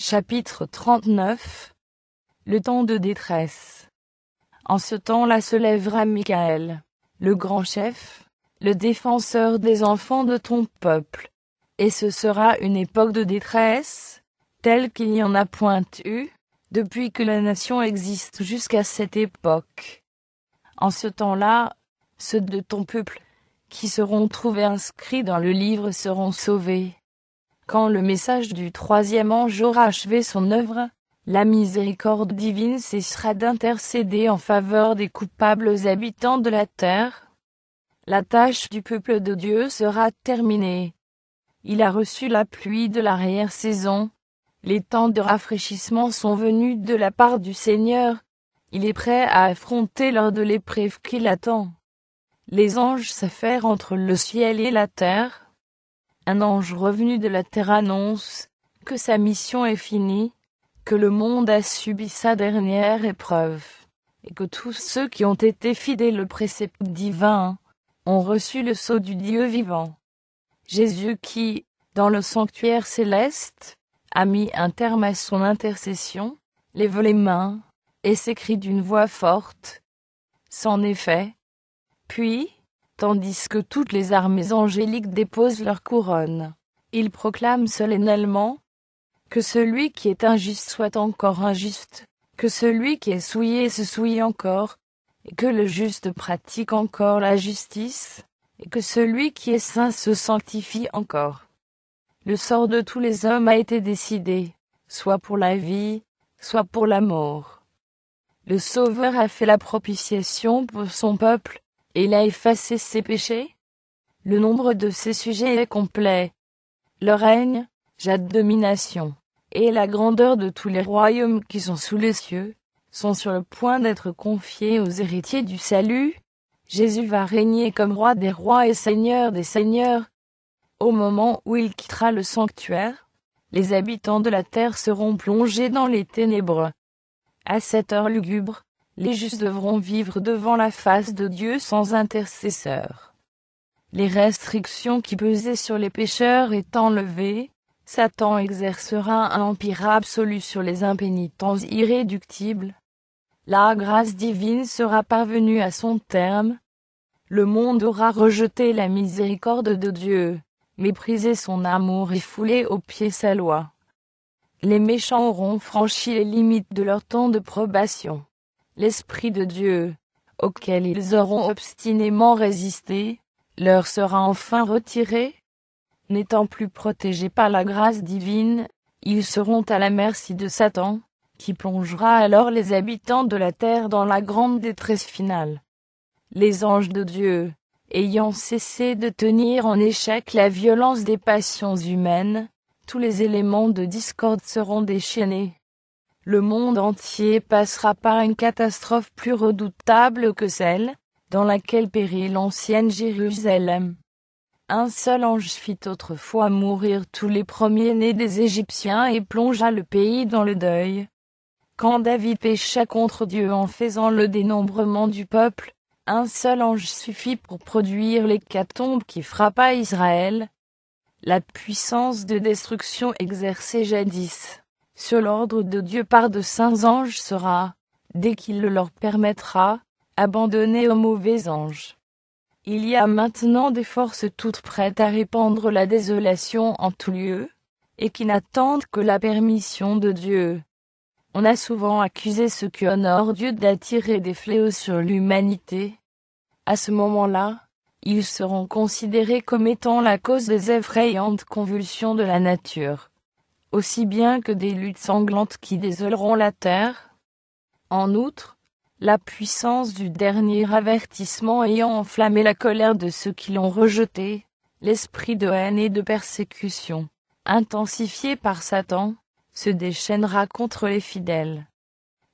Chapitre 39. Le temps de détresse. En ce temps-là se lèvera Michaël, le grand chef, le défenseur des enfants de ton peuple. Et ce sera une époque de détresse, telle qu'il n'y en a point eu, depuis que la nation existe jusqu'à cette époque. En ce temps-là, ceux de ton peuple, qui seront trouvés inscrits dans le livre seront sauvés. Quand le message du troisième ange aura achevé son œuvre, la miséricorde divine cessera d'intercéder en faveur des coupables habitants de la terre. La tâche du peuple de Dieu sera terminée. Il a reçu la pluie de l'arrière-saison. Les temps de rafraîchissement sont venus de la part du Seigneur. Il est prêt à affronter l'heure de l'épreuve qui l'attend. Les anges s'affairent entre le ciel et la terre. Un ange revenu de la terre annonce que sa mission est finie, que le monde a subi sa dernière épreuve, et que tous ceux qui ont été fidèles au précepte divin ont reçu le sceau du Dieu vivant. Jésus qui, dans le sanctuaire céleste, a mis un terme à son intercession, lève les mains, et s'écrie d'une voix forte. C'en est fait. Puis, tandis que toutes les armées angéliques déposent leur couronne, il proclame solennellement que celui qui est injuste soit encore injuste, que celui qui est souillé se souille encore, et que le juste pratique encore la justice, et que celui qui est saint se sanctifie encore. Le sort de tous les hommes a été décidé, soit pour la vie, soit pour la mort. Le Sauveur a fait la propitiation pour son peuple, et il a effacé ses péchés. Le nombre de ses sujets est complet. Le règne, la domination, et la grandeur de tous les royaumes qui sont sous les cieux, sont sur le point d'être confiés aux héritiers du salut. Jésus va régner comme roi des rois et seigneur des seigneurs. Au moment où il quittera le sanctuaire, les habitants de la terre seront plongés dans les ténèbres. À cette heure lugubre, les justes devront vivre devant la face de Dieu sans intercesseur. Les restrictions qui pesaient sur les pécheurs étant levées, Satan exercera un empire absolu sur les impénitents irréductibles. La grâce divine sera parvenue à son terme. Le monde aura rejeté la miséricorde de Dieu, méprisé son amour et foulé aux pieds sa loi. Les méchants auront franchi les limites de leur temps de probation. L'Esprit de Dieu, auquel ils auront obstinément résisté, leur sera enfin retiré. N'étant plus protégés par la grâce divine, ils seront à la merci de Satan, qui plongera alors les habitants de la terre dans la grande détresse finale. Les anges de Dieu, ayant cessé de tenir en échec la violence des passions humaines, tous les éléments de discorde seront déchaînés. Le monde entier passera par une catastrophe plus redoutable que celle dans laquelle périt l'ancienne Jérusalem. Un seul ange fit autrefois mourir tous les premiers-nés des Égyptiens et plongea le pays dans le deuil. Quand David pécha contre Dieu en faisant le dénombrement du peuple, un seul ange suffit pour produire l'hécatombe qui frappa Israël. La puissance de destruction exercée jadis sur l'ordre de Dieu par de saints anges sera, dès qu'il le leur permettra, abandonnée aux mauvais anges. Il y a maintenant des forces toutes prêtes à répandre la désolation en tout lieu, et qui n'attendent que la permission de Dieu. On a souvent accusé ceux qui honorent Dieu d'attirer des fléaux sur l'humanité. À ce moment-là, ils seront considérés comme étant la cause des effrayantes convulsions de la nature, aussi bien que des luttes sanglantes qui désoleront la terre. En outre, la puissance du dernier avertissement ayant enflammé la colère de ceux qui l'ont rejeté, l'esprit de haine et de persécution, intensifié par Satan, se déchaînera contre les fidèles.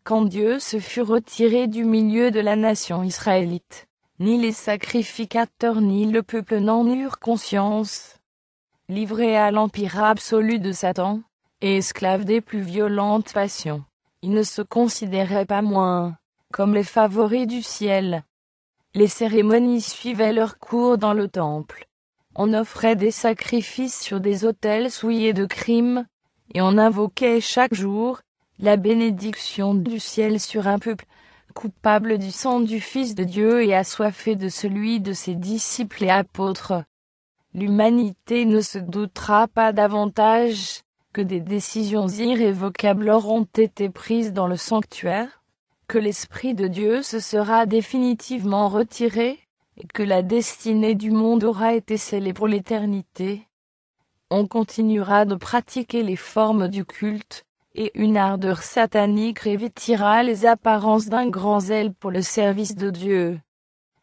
Quand Dieu se fut retiré du milieu de la nation israélite, ni les sacrificateurs ni le peuple n'en eurent conscience. Livrés à l'empire absolu de Satan, et esclaves des plus violentes passions, ils ne se considéraient pas moins comme les favoris du ciel. Les cérémonies suivaient leur cours dans le temple. On offrait des sacrifices sur des autels souillés de crimes, et on invoquait chaque jour la bénédiction du ciel sur un peuple coupable du sang du Fils de Dieu et assoiffé de celui de ses disciples et apôtres. L'humanité ne se doutera pas davantage que des décisions irrévocables auront été prises dans le sanctuaire, que l'Esprit de Dieu se sera définitivement retiré, et que la destinée du monde aura été scellée pour l'éternité. On continuera de pratiquer les formes du culte, et une ardeur satanique revêtira les apparences d'un grand zèle pour le service de Dieu.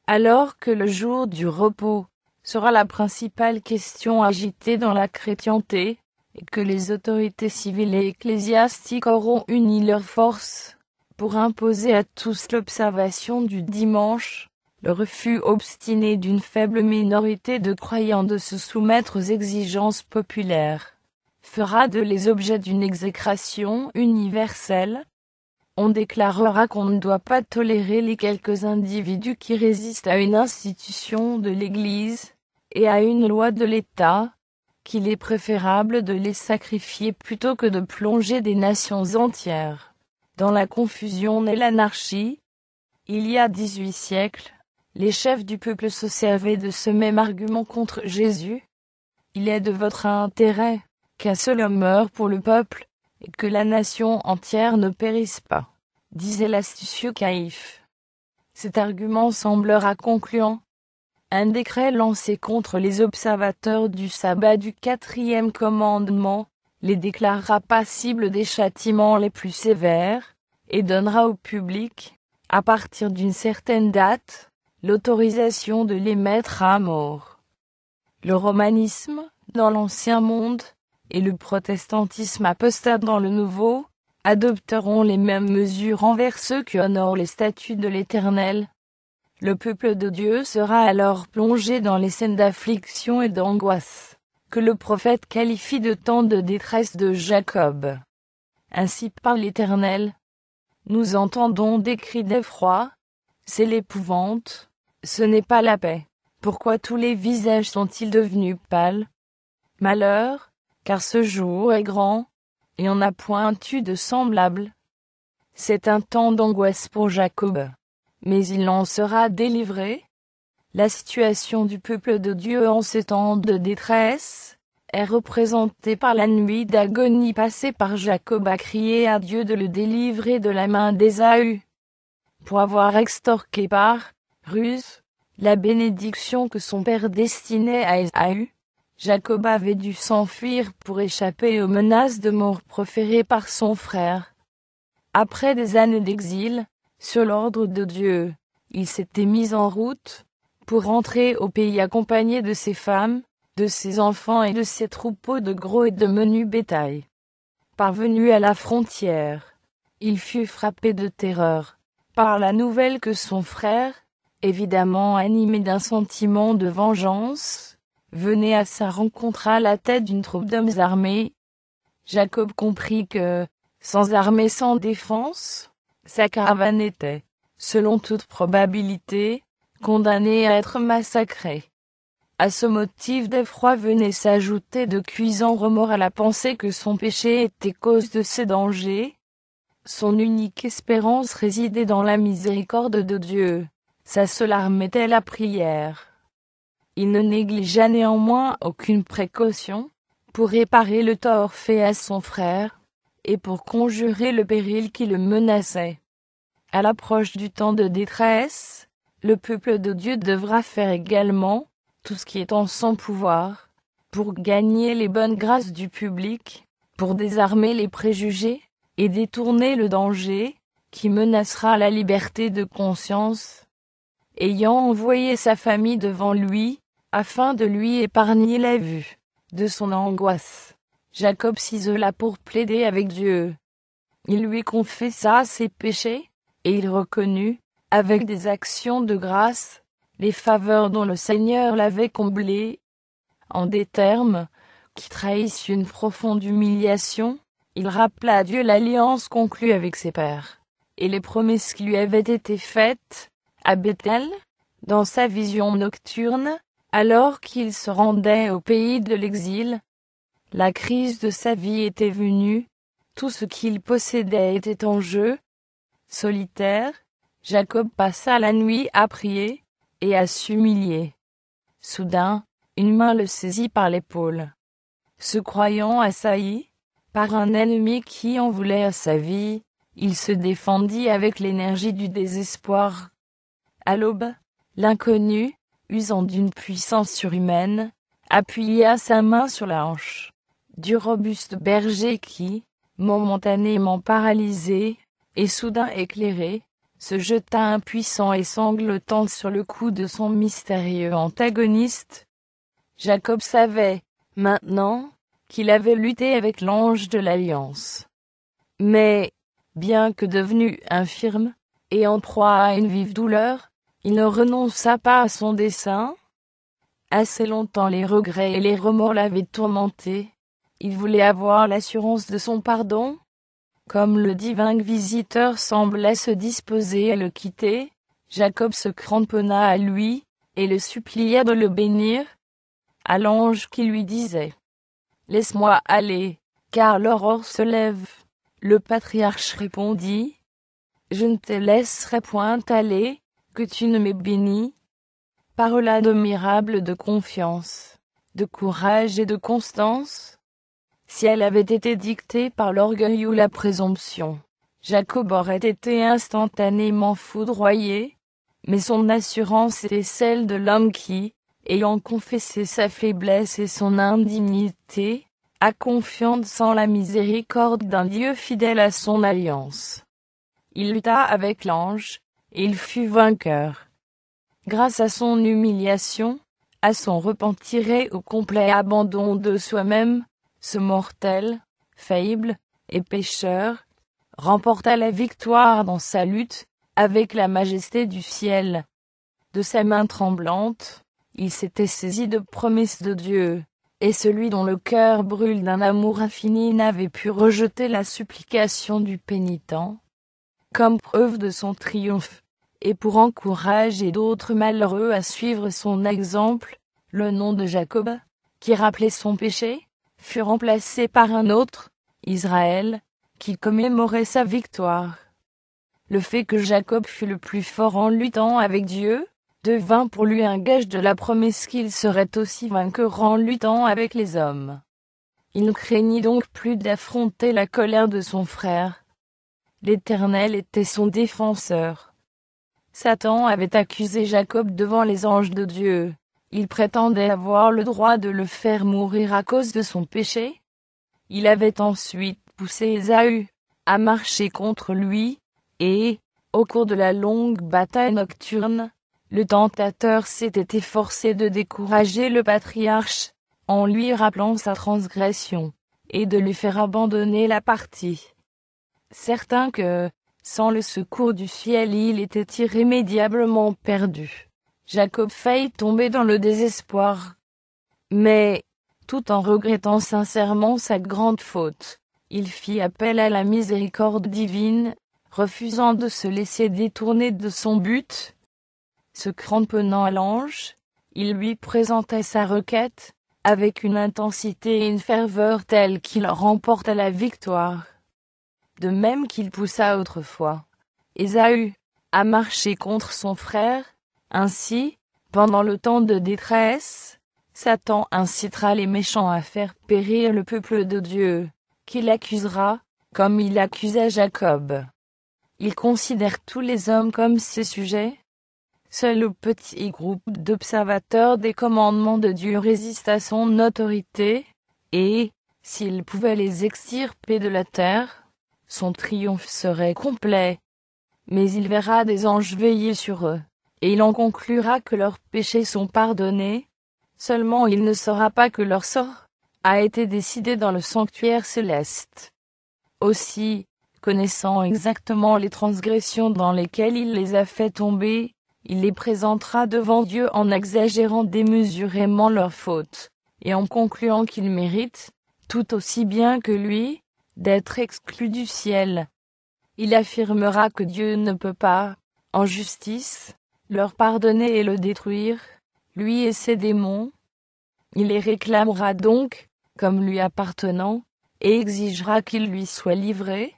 Alors que le jour du repos sera la principale question agitée dans la chrétienté, et que les autorités civiles et ecclésiastiques auront uni leurs forces pour imposer à tous l'observation du dimanche, le refus obstiné d'une faible minorité de croyants de se soumettre aux exigences populaires fera de les objets d'une exécration universelle. On déclarera qu'on ne doit pas tolérer les quelques individus qui résistent à une institution de l'Église et à une loi de l'État, qu'il est préférable de les sacrifier plutôt que de plonger des nations entières dans la confusion et l'anarchie. Il y a 18 siècles, les chefs du peuple se servaient de ce même argument contre Jésus. Il est de votre intérêt qu'un seul homme meure pour le peuple, et que la nation entière ne périsse pas, disait l'astucieux Caïphe. Cet argument semblera concluant. Un décret lancé contre les observateurs du sabbat du 4e commandement les déclarera passibles des châtiments les plus sévères, et donnera au public, à partir d'une certaine date, l'autorisation de les mettre à mort. Le romanisme, dans l'Ancien Monde, et le protestantisme apostate dans le Nouveau, adopteront les mêmes mesures envers ceux qui honorent les statuts de l'Éternel. Le peuple de Dieu sera alors plongé dans les scènes d'affliction et d'angoisse, que le prophète qualifie de temps de détresse de Jacob. Ainsi parle l'Éternel. Nous entendons des cris d'effroi, c'est l'épouvante, ce n'est pas la paix. Pourquoi tous les visages sont-ils devenus pâles? Malheur, car ce jour est grand, et on n'a point eu de semblable. C'est un temps d'angoisse pour Jacob, mais il en sera délivré. La situation du peuple de Dieu en ces temps de détresse est représentée par la nuit d'agonie passée par Jacob à crier à Dieu de le délivrer de la main d'Ésaü. Pour avoir extorqué par ruse la bénédiction que son père destinait à Ésaü, Jacob avait dû s'enfuir pour échapper aux menaces de mort proférées par son frère. Après des années d'exil, sur l'ordre de Dieu, il s'était mis en route pour rentrer au pays accompagné de ses femmes, de ses enfants et de ses troupeaux de gros et de menu bétail. Parvenu à la frontière, il fut frappé de terreur par la nouvelle que son frère, évidemment animé d'un sentiment de vengeance, venait à sa rencontre à la tête d'une troupe d'hommes armés. Jacob comprit que, sans armée, sans défense, sa caravane était, selon toute probabilité, condamnée à être massacrée. À ce motif d'effroi venait s'ajouter de cuisants remords à la pensée que son péché était cause de ces dangers. Son unique espérance résidait dans la miséricorde de Dieu. Sa seule arme était la prière. Il ne négligea néanmoins aucune précaution pour réparer le tort fait à son frère, et pour conjurer le péril qui le menaçait. À l'approche du temps de détresse, le peuple de Dieu devra faire également tout ce qui est en son pouvoir, pour gagner les bonnes grâces du public, pour désarmer les préjugés, et détourner le danger, qui menacera la liberté de conscience. Ayant envoyé sa famille devant lui, afin de lui épargner la vue de son angoisse, Jacob s'isola pour plaider avec Dieu. Il lui confessa ses péchés, et il reconnut, avec des actions de grâce, les faveurs dont le Seigneur l'avait comblé. En des termes qui trahissent une profonde humiliation, il rappela à Dieu l'alliance conclue avec ses pères, et les promesses qui lui avaient été faites, à Bethel, dans sa vision nocturne, alors qu'il se rendait au pays de l'exil. La crise de sa vie était venue, tout ce qu'il possédait était en jeu. Solitaire, Jacob passa la nuit à prier, et à s'humilier. Soudain, une main le saisit par l'épaule. Se croyant assailli par un ennemi qui en voulait à sa vie, il se défendit avec l'énergie du désespoir. À l'aube, l'inconnu, usant d'une puissance surhumaine, appuya sa main sur la hanche du robuste berger qui, momentanément paralysé, et soudain éclairé, se jeta impuissant et sanglotant sur le cou de son mystérieux antagoniste. Jacob savait, maintenant, qu'il avait lutté avec l'ange de l'Alliance. Mais, bien que devenu infirme, et en proie à une vive douleur, il ne renonça pas à son dessein. Assez longtemps les regrets et les remords l'avaient tourmenté. Il voulait avoir l'assurance de son pardon. Comme le divin visiteur semblait se disposer à le quitter, Jacob se cramponna à lui, et le supplia de le bénir. À l'ange qui lui disait « Laisse-moi aller, car l'aurore se lève », le patriarche répondit « Je ne te laisserai point aller, que tu ne m'aies béni. » Parole admirable de confiance, de courage et de constance. Si elle avait été dictée par l'orgueil ou la présomption, Jacob aurait été instantanément foudroyé, mais son assurance était celle de l'homme qui, ayant confessé sa faiblesse et son indignité, a confiance en la miséricorde d'un Dieu fidèle à son alliance. Il lutta avec l'ange, et il fut vainqueur. Grâce à son humiliation, à son repentir et au complet abandon de soi-même, ce mortel, faillible et pécheur, remporta la victoire dans sa lutte, avec la majesté du ciel. De sa main tremblante, il s'était saisi de promesses de Dieu, et celui dont le cœur brûle d'un amour infini n'avait pu rejeter la supplication du pénitent. Comme preuve de son triomphe, et pour encourager d'autres malheureux à suivre son exemple, le nom de Jacob, qui rappelait son péché, fut remplacé par un autre, Israël, qui commémorait sa victoire. Le fait que Jacob fut le plus fort en luttant avec Dieu, devint pour lui un gage de la promesse qu'il serait aussi vainqueur en luttant avec les hommes. Il ne craignit donc plus d'affronter la colère de son frère. L'Éternel était son défenseur. Satan avait accusé Jacob devant les anges de Dieu. Il prétendait avoir le droit de le faire mourir à cause de son péché. Il avait ensuite poussé Ésaü à marcher contre lui, et, au cours de la longue bataille nocturne, le tentateur s'était efforcé de décourager le patriarche, en lui rappelant sa transgression, et de lui faire abandonner la partie. Certain que, sans le secours du ciel, il était irrémédiablement perdu. Jacob faillit tomber dans le désespoir. Mais, tout en regrettant sincèrement sa grande faute, il fit appel à la miséricorde divine, refusant de se laisser détourner de son but. Se cramponnant à l'ange, il lui présentait sa requête, avec une intensité et une ferveur telles qu'il remporta la victoire. De même qu'il poussa autrefois Ésaü à marcher contre son frère, ainsi, pendant le temps de détresse, Satan incitera les méchants à faire périr le peuple de Dieu, qu'il accusera, comme il accusa Jacob. Il considère tous les hommes comme ses sujets. Seul le petit groupe d'observateurs des commandements de Dieu résiste à son autorité, et, s'il pouvait les extirper de la terre, son triomphe serait complet. Mais il verra des anges veiller sur eux, et il en conclura que leurs péchés sont pardonnés. Seulement il ne saura pas que leur sort a été décidé dans le sanctuaire céleste. Aussi, connaissant exactement les transgressions dans lesquelles il les a fait tomber, il les présentera devant Dieu en exagérant démesurément leurs fautes, et en concluant qu'ils méritent, tout aussi bien que lui, d'être exclus du ciel. Il affirmera que Dieu ne peut pas, en justice, leur pardonner et le détruire, lui et ses démons. Il les réclamera donc, comme lui appartenant, et exigera qu'il lui soit livré.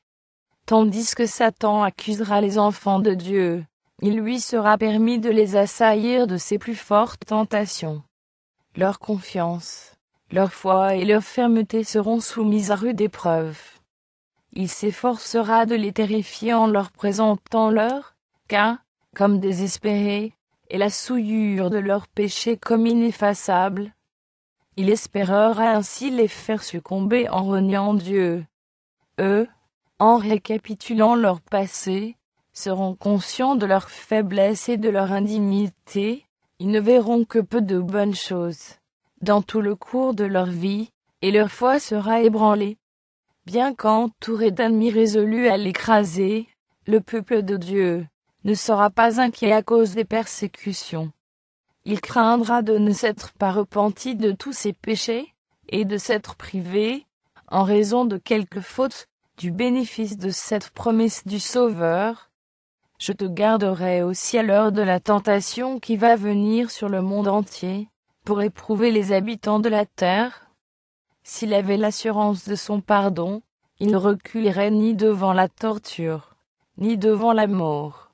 Tandis que Satan accusera les enfants de Dieu, il lui sera permis de les assaillir de ses plus fortes tentations. Leur confiance, leur foi et leur fermeté seront soumises à rude épreuve. Il s'efforcera de les terrifier en leur présentant leur cas comme désespérés, et la souillure de leurs péchés comme ineffaçable. Il espérera ainsi les faire succomber en reniant Dieu. Eux, en récapitulant leur passé, seront conscients de leur faiblesse et de leur indignité. Ils ne verront que peu de bonnes choses dans tout le cours de leur vie, et leur foi sera ébranlée. Bien qu'entouré d'ennemis résolus à l'écraser, le peuple de Dieu ne sera pas inquiet à cause des persécutions. Il craindra de ne s'être pas repenti de tous ses péchés, et de s'être privé, en raison de quelque faute, du bénéfice de cette promesse du Sauveur. Je te garderai aussi à l'heure de la tentation qui va venir sur le monde entier, pour éprouver les habitants de la terre. S'il avait l'assurance de son pardon, il ne reculerait ni devant la torture, ni devant la mort.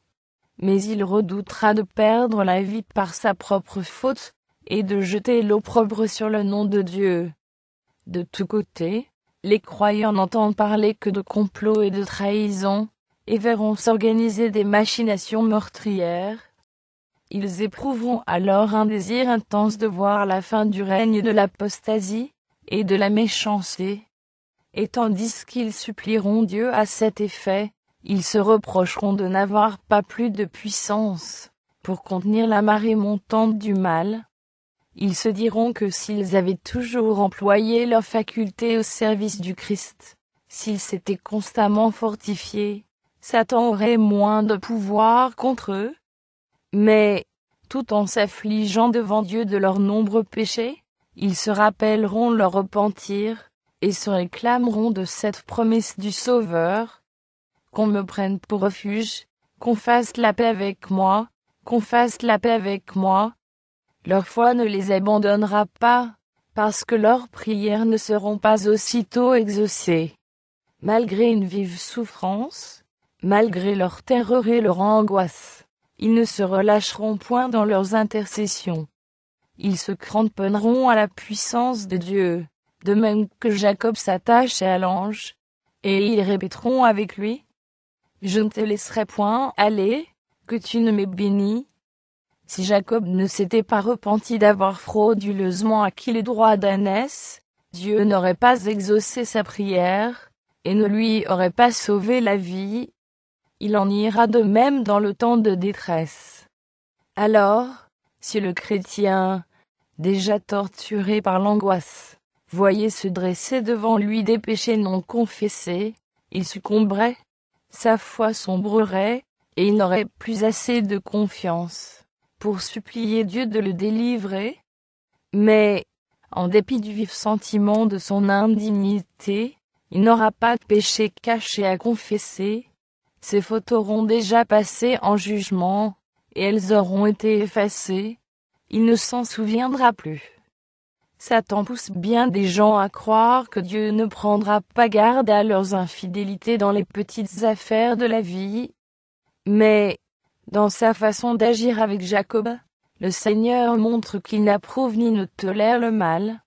Mais il redoutera de perdre la vie par sa propre faute, et de jeter l'opprobre sur le nom de Dieu. De tous côtés, les croyants n'entendent parler que de complots et de trahisons, et verront s'organiser des machinations meurtrières. Ils éprouveront alors un désir intense de voir la fin du règne de l'apostasie, et de la méchanceté. Et tandis qu'ils supplieront Dieu à cet effet, ils se reprocheront de n'avoir pas plus de puissance pour contenir la marée montante du mal. Ils se diront que s'ils avaient toujours employé leurs facultés au service du Christ, s'ils s'étaient constamment fortifiés, Satan aurait moins de pouvoir contre eux. Mais, tout en s'affligeant devant Dieu de leurs nombreux péchés, ils se rappelleront leur repentir, et se réclameront de cette promesse du Sauveur. Qu'on me prenne pour refuge, qu'on fasse la paix avec moi, qu'on fasse la paix avec moi. Leur foi ne les abandonnera pas, parce que leurs prières ne seront pas aussitôt exaucées. Malgré une vive souffrance, malgré leur terreur et leur angoisse, ils ne se relâcheront point dans leurs intercessions. Ils se cramponneront à la puissance de Dieu, de même que Jacob s'attache à l'ange, et ils répéteront avec lui: Je ne te laisserai point aller, que tu ne m'aies béni. Si Jacob ne s'était pas repenti d'avoir frauduleusement acquis les droits d'ânesse, Dieu n'aurait pas exaucé sa prière, et ne lui aurait pas sauvé la vie. Il en ira de même dans le temps de détresse. Alors, si le chrétien, déjà torturé par l'angoisse, voyait se dresser devant lui des péchés non confessés, il succomberait, sa foi sombrerait, et il n'aurait plus assez de confiance pour supplier Dieu de le délivrer. Mais, en dépit du vif sentiment de son indignité, il n'aura pas de péché caché à confesser. Ses fautes auront déjà passé en jugement, et elles auront été effacées. Il ne s'en souviendra plus. Satan pousse bien des gens à croire que Dieu ne prendra pas garde à leurs infidélités dans les petites affaires de la vie. Mais, dans sa façon d'agir avec Jacob, le Seigneur montre qu'il n'approuve ni ne tolère le mal.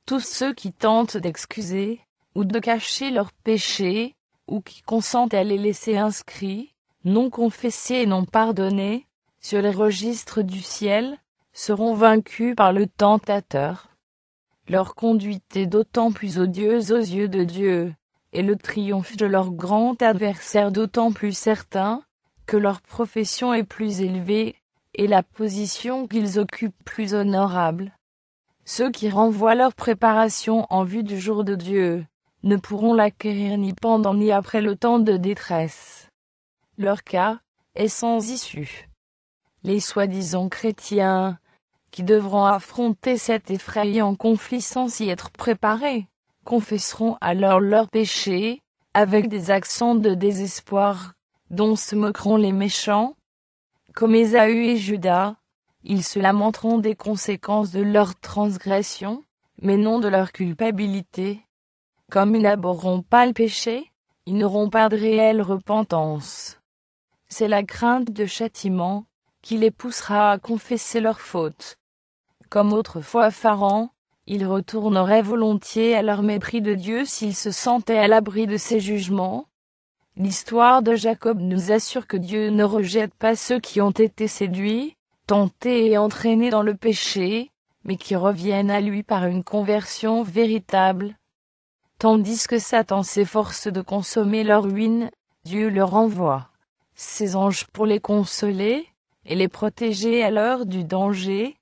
Tous ceux qui tentent d'excuser, ou de cacher leurs péchés, ou qui consentent à les laisser inscrits, non confessés et non pardonnés, sur les registres du ciel, seront vaincus par le tentateur. Leur conduite est d'autant plus odieuse aux yeux de Dieu, et le triomphe de leur grand adversaire d'autant plus certain, que leur profession est plus élevée, et la position qu'ils occupent plus honorable. Ceux qui renvoient leur préparation en vue du jour de Dieu, ne pourront l'acquérir ni pendant ni après le temps de détresse. Leur cas est sans issue. Les soi-disant chrétiens, qui devront affronter cet effrayant conflit sans y être préparés, confesseront alors leurs péchés, avec des accents de désespoir, dont se moqueront les méchants. Comme Ésaü et Judas, ils se lamenteront des conséquences de leur transgression, mais non de leur culpabilité. Comme ils n'abhorront pas le péché, ils n'auront pas de réelle repentance. C'est la crainte de châtiment qui les poussera à confesser leurs fautes. Comme autrefois Pharaon, ils retourneraient volontiers à leur mépris de Dieu s'ils se sentaient à l'abri de ses jugements. L'histoire de Jacob nous assure que Dieu ne rejette pas ceux qui ont été séduits, tentés et entraînés dans le péché, mais qui reviennent à lui par une conversion véritable. Tandis que Satan s'efforce de consommer leur ruine, Dieu leur envoie ses anges pour les consoler et les protéger à l'heure du danger.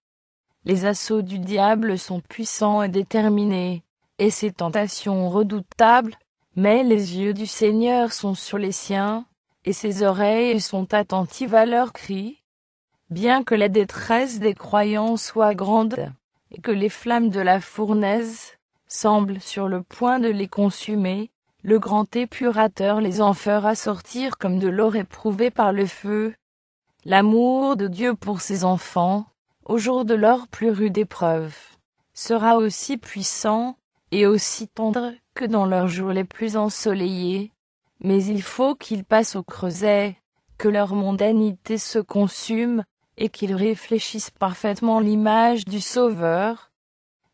Les assauts du diable sont puissants et déterminés, et ses tentations redoutables, mais les yeux du Seigneur sont sur les siens, et ses oreilles sont attentives à leurs cris. Bien que la détresse des croyants soit grande, et que les flammes de la fournaise semblent sur le point de les consumer, le grand épurateur les en fera sortir comme de l'or éprouvé par le feu. L'amour de Dieu pour ses enfants, au jour de leur plus rude épreuve, sera aussi puissant et aussi tendre que dans leurs jours les plus ensoleillés. Mais il faut qu'ils passent au creuset, que leur mondanité se consume, et qu'ils réfléchissent parfaitement l'image du Sauveur.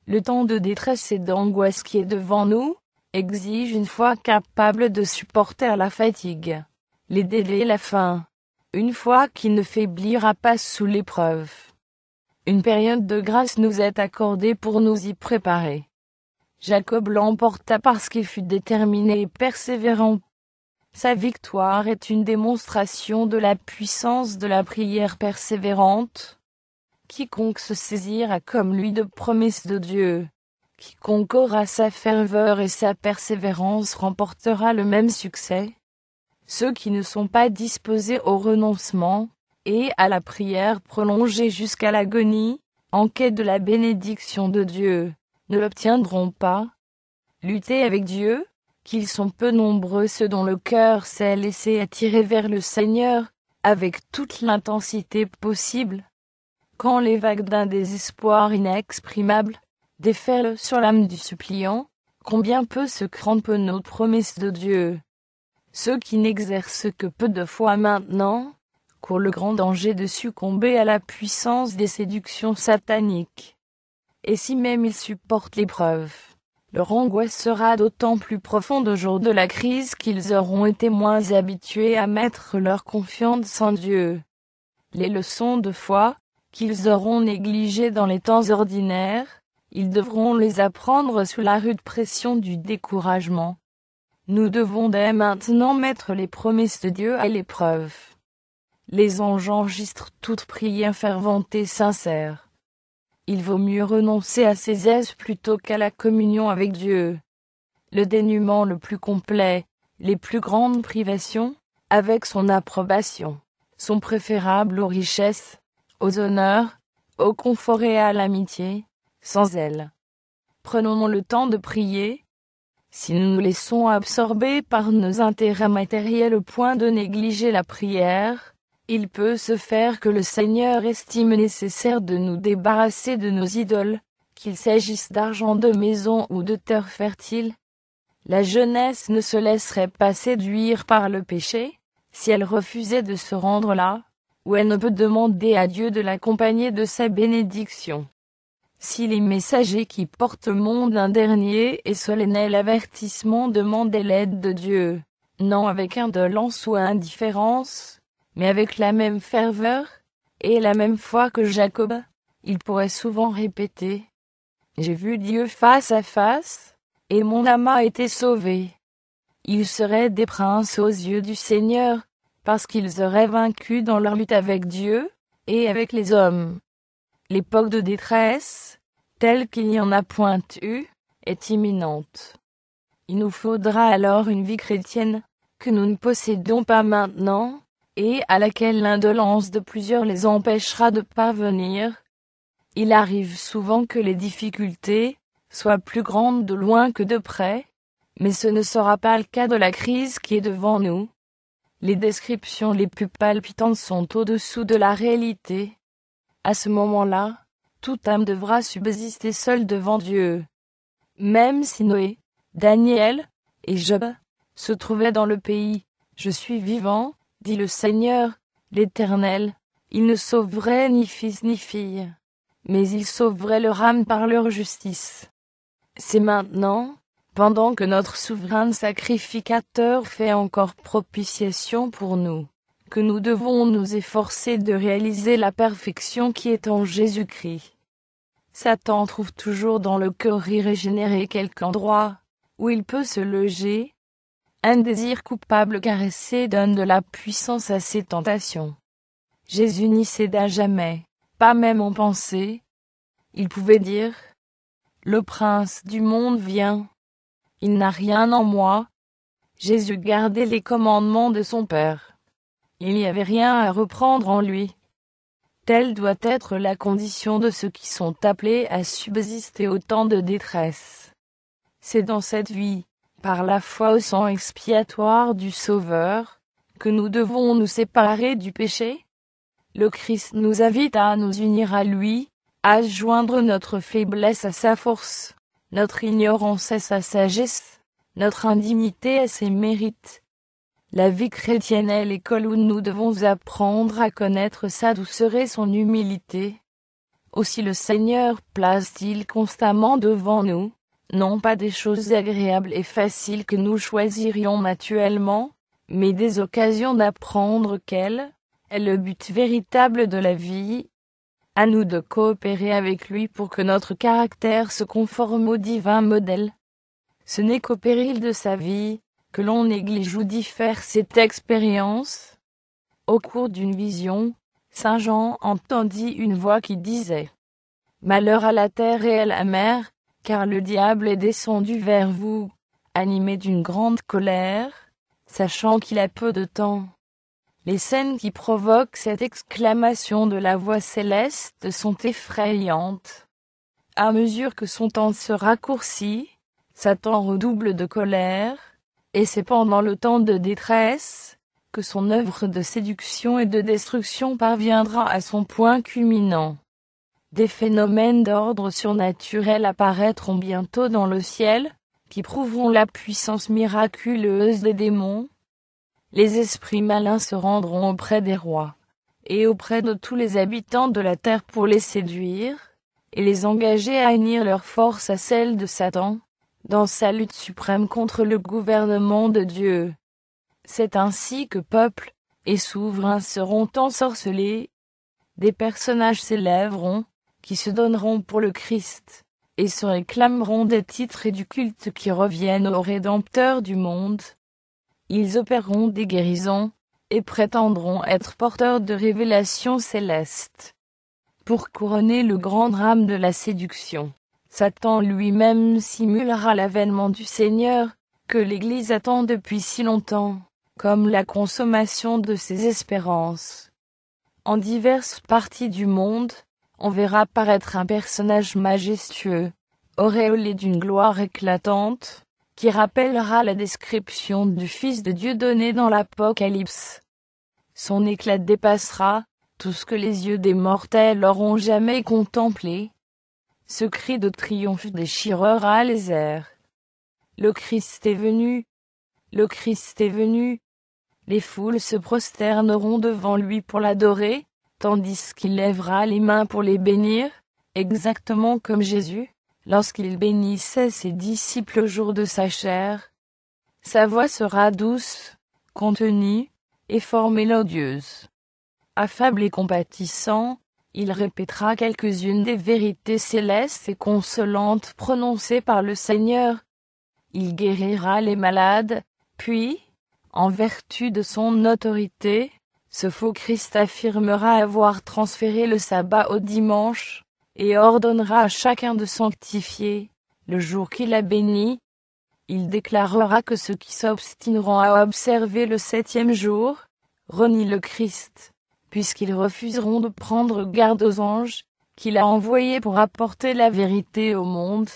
Le temps de détresse et d'angoisse qui est devant nous exige une foi capable de supporter la fatigue, les délais et la faim, une foi qui ne faiblira pas sous l'épreuve. Une période de grâce nous est accordée pour nous y préparer. Jacob l'emporta parce qu'il fut déterminé et persévérant. Sa victoire est une démonstration de la puissance de la prière persévérante. Quiconque se saisira comme lui de promesses de Dieu, quiconque aura sa ferveur et sa persévérance remportera le même succès. Ceux qui ne sont pas disposés au renoncement et à la prière prolongée jusqu'à l'agonie, en quête de la bénédiction de Dieu, ne l'obtiendront pas. Luttez avec Dieu, qu'ils sont peu nombreux ceux dont le cœur s'est laissé attirer vers le Seigneur, avec toute l'intensité possible. Quand les vagues d'un désespoir inexprimable déferlent sur l'âme du suppliant, combien peut se cramponner aux promesses de Dieu. Ceux qui n'exercent que peu de foi maintenant, courent le grand danger de succomber à la puissance des séductions sataniques. Et si même ils supportent l'épreuve, leur angoisse sera d'autant plus profonde au jour de la crise qu'ils auront été moins habitués à mettre leur confiance en Dieu. Les leçons de foi qu'ils auront négligées dans les temps ordinaires, ils devront les apprendre sous la rude pression du découragement. Nous devons dès maintenant mettre les promesses de Dieu à l'épreuve. Les anges enregistrent toute prière fervente et sincère. Il vaut mieux renoncer à ses aises plutôt qu'à la communion avec Dieu. Le dénuement le plus complet, les plus grandes privations, avec son approbation, sont préférables aux richesses, aux honneurs, au confort et à l'amitié, sans elles. Prenons le temps de prier. Si nous nous laissons absorber par nos intérêts matériels au point de négliger la prière, il peut se faire que le Seigneur estime nécessaire de nous débarrasser de nos idoles, qu'il s'agisse d'argent, de maison ou de terre fertile. La jeunesse ne se laisserait pas séduire par le péché, si elle refusait de se rendre là, où elle ne peut demander à Dieu de l'accompagner de sa bénédiction. Si les messagers qui portent au monde un dernier et solennel avertissement demandaient l'aide de Dieu, non avec indolence ou indifférence, mais avec la même ferveur et la même foi que Jacob, ils pourraient souvent répéter « J'ai vu Dieu face à face, et mon âme a été sauvée ». Ils seraient des princes aux yeux du Seigneur, parce qu'ils auraient vaincu dans leur lutte avec Dieu et avec les hommes. L'époque de détresse, telle qu'il n'y en a point eu, est imminente. Il nous faudra alors une vie chrétienne, que nous ne possédons pas maintenant, et à laquelle l'indolence de plusieurs les empêchera de parvenir. Il arrive souvent que les difficultés soient plus grandes de loin que de près, mais ce ne sera pas le cas de la crise qui est devant nous. Les descriptions les plus palpitantes sont au-dessous de la réalité. À ce moment-là, toute âme devra subsister seule devant Dieu, Même si Noé, Daniel et Job se trouvaient dans le pays, je suis vivant, dit le Seigneur, l'Éternel, ils ne sauveraient ni fils ni fille, mais ils sauveraient leur âme par leur justice. C'est maintenant, pendant que notre souverain sacrificateur fait encore propitiation pour nous, que nous devons nous efforcer de réaliser la perfection qui est en Jésus-Christ. Satan trouve toujours dans le cœur irrégénéré quelque endroit où il peut se loger. Un désir coupable caressé donne de la puissance à ses tentations. Jésus n'y céda jamais, pas même en pensée. Il pouvait dire « Le prince du monde vient. Il n'a rien en moi. » Jésus gardait les commandements de son Père. Il n'y avait rien à reprendre en lui. Telle doit être la condition de ceux qui sont appelés à subsister au temps de détresse. C'est dans cette vie, par la foi au sang expiatoire du Sauveur, que nous devons nous séparer du péché. Le Christ nous invite à nous unir à lui, à joindre notre faiblesse à sa force, notre ignorance à sa sagesse, notre indignité à ses mérites. La vie chrétienne est l'école où nous devons apprendre à connaître sa douceur et son humilité. Aussi le Seigneur place-t-il constamment devant nous, non pas des choses agréables et faciles que nous choisirions naturellement, mais des occasions d'apprendre quel est le but véritable de la vie. À nous de coopérer avec lui pour que notre caractère se conforme au divin modèle. Ce n'est qu'au péril de sa vie que l'on néglige ou diffère cette expérience. Au cours d'une vision, Saint Jean entendit une voix qui disait « Malheur à la terre et à la mer, car le diable est descendu vers vous, animé d'une grande colère, sachant qu'il a peu de temps. » Les scènes qui provoquent cette exclamation de la voix céleste sont effrayantes. À mesure que son temps se raccourcit, Satan redouble de colère, et c'est pendant le temps de détresse que son œuvre de séduction et de destruction parviendra à son point culminant. Des phénomènes d'ordre surnaturel apparaîtront bientôt dans le ciel, qui prouveront la puissance miraculeuse des démons. Les esprits malins se rendront auprès des rois, et auprès de tous les habitants de la terre pour les séduire, et les engager à unir leur force à celle de Satan, dans sa lutte suprême contre le gouvernement de Dieu. C'est ainsi que peuples et souverains seront ensorcelés. Des personnages s'élèveront, qui se donneront pour le Christ, et se réclameront des titres et du culte qui reviennent au Rédempteur du monde. Ils opéreront des guérisons, et prétendront être porteurs de révélations célestes. Pour couronner le grand drame de la séduction, Satan lui-même simulera l'avènement du Seigneur, que l'Église attend depuis si longtemps, comme la consommation de ses espérances. En diverses parties du monde, on verra paraître un personnage majestueux, auréolé d'une gloire éclatante, qui rappellera la description du Fils de Dieu donnée dans l'Apocalypse. Son éclat dépassera tout ce que les yeux des mortels auront jamais contemplé. Ce cri de triomphe déchirera les airs. Le Christ est venu. Le Christ est venu. Les foules se prosterneront devant lui pour l'adorer, tandis qu'il lèvera les mains pour les bénir, exactement comme Jésus, lorsqu'il bénissait ses disciples au jour de sa chair. Sa voix sera douce, contenue, et fort mélodieuse. Affable et compatissant, il répétera quelques-unes des vérités célestes et consolantes prononcées par le Seigneur. Il guérira les malades, puis, en vertu de son autorité, ce faux Christ affirmera avoir transféré le sabbat au dimanche, et ordonnera à chacun de sanctifier le jour qu'il a béni. Il déclarera que ceux qui s'obstineront à observer le 7e jour renient le Christ, puisqu'ils refuseront de prendre garde aux anges qu'il a envoyés pour apporter la vérité au monde.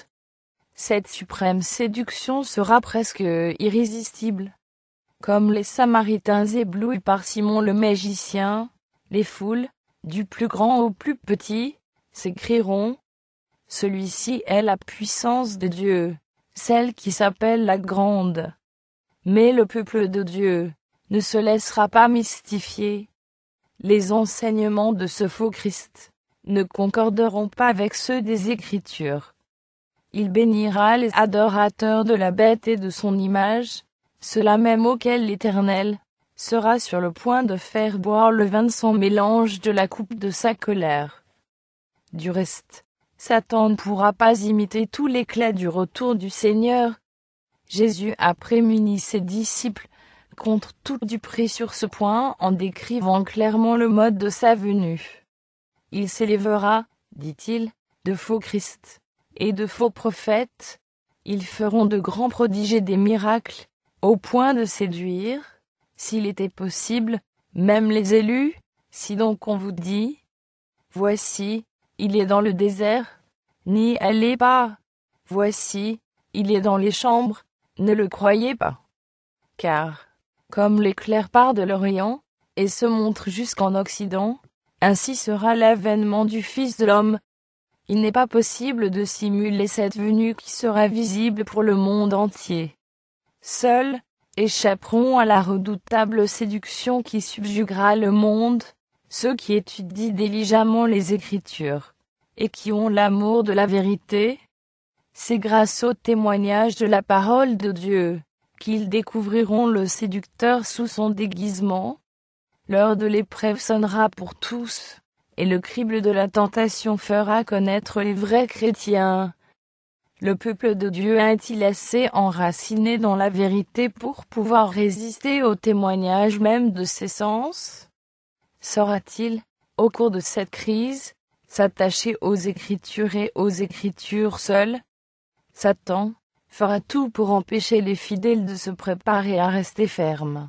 Cette suprême séduction sera presque irrésistible. Comme les Samaritains éblouis par Simon le magicien, les foules, du plus grand au plus petit, s'écrieront Celui-ci est la puissance de Dieu, celle qui s'appelle la grande. Mais le peuple de Dieu ne se laissera pas mystifier. Les enseignements de ce faux Christ ne concorderont pas avec ceux des Écritures. Il bénira les adorateurs de la bête et de son image, ceux-là même auxquels l'Éternel sera sur le point de faire boire le vin de son mélange de la coupe de sa colère. Du reste, Satan ne pourra pas imiter tout l'éclat du retour du Seigneur. Jésus a prémuni ses disciples contre tout duperie sur ce point en décrivant clairement le mode de sa venue. Il s'élèvera, dit-il, de faux Christ et de faux prophètes. Ils feront de grands prodiges et des miracles, au point de séduire, s'il était possible, même les élus. Si donc on vous dit, voici, il est dans le désert, n'y allez pas. Voici, il est dans les chambres, ne le croyez pas. Car, comme l'éclair part de l'Orient, et se montre jusqu'en Occident, ainsi sera l'avènement du Fils de l'homme. Il n'est pas possible de simuler cette venue qui sera visible pour le monde entier. Seuls échapperont à la redoutable séduction qui subjuguera le monde, ceux qui étudient diligemment les Écritures, et qui ont l'amour de la vérité. C'est grâce au témoignage de la parole de Dieu qu'ils découvriront le séducteur sous son déguisement. L'heure de l'épreuve sonnera pour tous, et le crible de la tentation fera connaître les vrais chrétiens. Le peuple de Dieu est-il assez enraciné dans la vérité pour pouvoir résister au témoignage même de ses sens? Saura-t-il, au cours de cette crise, s'attacher aux Écritures et aux Écritures seules? Satan fera tout pour empêcher les fidèles de se préparer à rester fermes.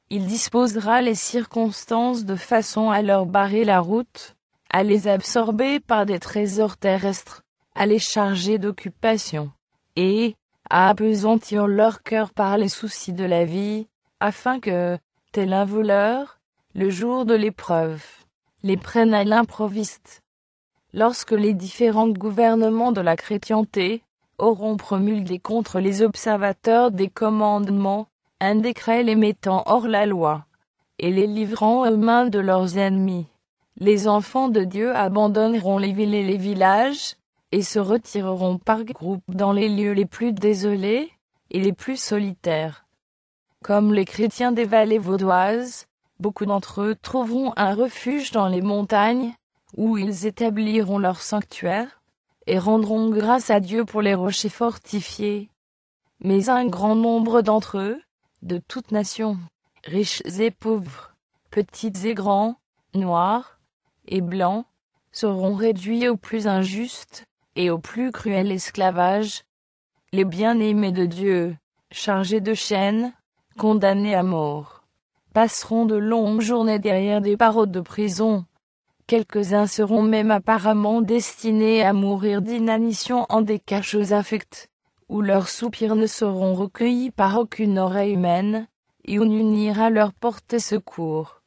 Il disposera les circonstances de façon à leur barrer la route, à les absorber par des trésors terrestres, à les charger d'occupations, et à appesantir leur cœur par les soucis de la vie, afin que, tel un voleur, le jour de l'épreuve, les prenne à l'improviste. Lorsque les différents gouvernements de la chrétienté auront promulgué contre les observateurs des commandements un décret les mettant hors la loi, et les livrant aux mains de leurs ennemis, les enfants de Dieu abandonneront les villes et les villages, et se retireront par groupes dans les lieux les plus désolés et les plus solitaires. Comme les chrétiens des vallées vaudoises, beaucoup d'entre eux trouveront un refuge dans les montagnes, où ils établiront leur sanctuaire, et rendront grâce à Dieu pour les rochers fortifiés. Mais un grand nombre d'entre eux, de toutes nations, riches et pauvres, petits et grands, noirs et blancs, seront réduits au plus injuste et au plus cruel esclavage. Les bien-aimés de Dieu, chargés de chaînes, condamnés à mort, passeront de longues journées derrière des barreaux de prison. Quelques-uns seront même apparemment destinés à mourir d'inanition en des cachots infects, où leurs soupirs ne seront recueillis par aucune oreille humaine, et où nul n'ira leur porter secours.